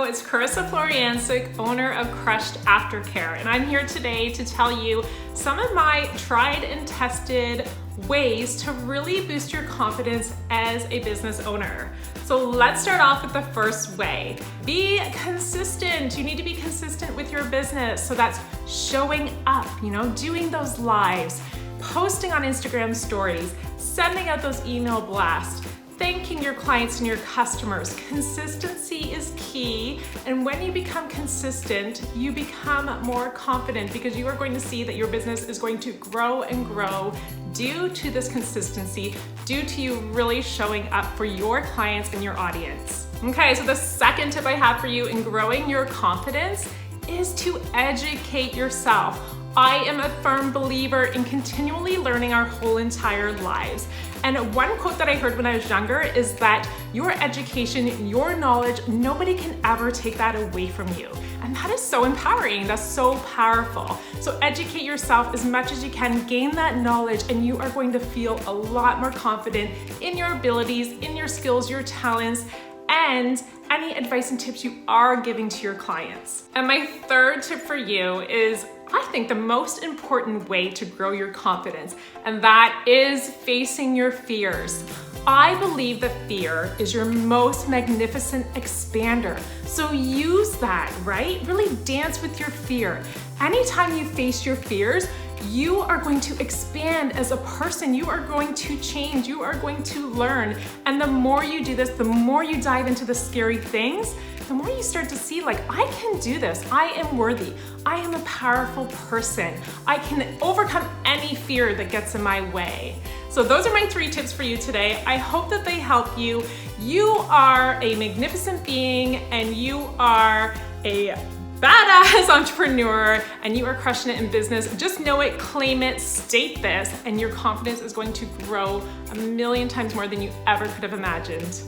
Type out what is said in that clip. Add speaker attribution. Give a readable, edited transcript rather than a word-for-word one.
Speaker 1: it's Carissa Floriancic, owner of Crushed Aftercare, and I'm here today to tell you some of my tried and tested ways to really boost your confidence as a business owner. So let's start off with the first way. Be consistent. You need to be consistent with your business. So that's showing up, doing those lives, posting on Instagram stories, sending out those email blasts, thanking your clients and your customers. Consistency is key, and when you become consistent, you become more confident because you are going to see that your business is going to grow and grow due to this consistency, due to you really showing up for your clients and your audience. Okay, so the second tip I have for you in growing your confidence is to educate yourself. I am a firm believer in continually learning our whole entire lives. And one quote that I heard when I was younger is that your education, your knowledge, nobody can ever take that away from you. And that is so empowering, that's so powerful. So educate yourself as much as you can, gain that knowledge, and you are going to feel a lot more confident in your abilities, in your skills, your talents, and any advice and tips you are giving to your clients. And my third tip for you is, I think, the most important way to grow your confidence, and that is facing your fears. I believe that fear is your most magnificent expander. So use that, right? Really dance with your fear. Anytime you face your fears, you are going to expand as a person. You are going to change. You are going to learn. And the more you do this, the more you dive into the scary things, the more you start to see, like, I can do this. I am worthy. I am a powerful person. I can overcome any fear that gets in my way. So those are my 3 tips for you today. I hope that they help you. You are a magnificent being, and you are a badass entrepreneur, and you are crushing it in business. Just know it, claim it, state this, and your confidence is going to grow a million times more than you ever could have imagined.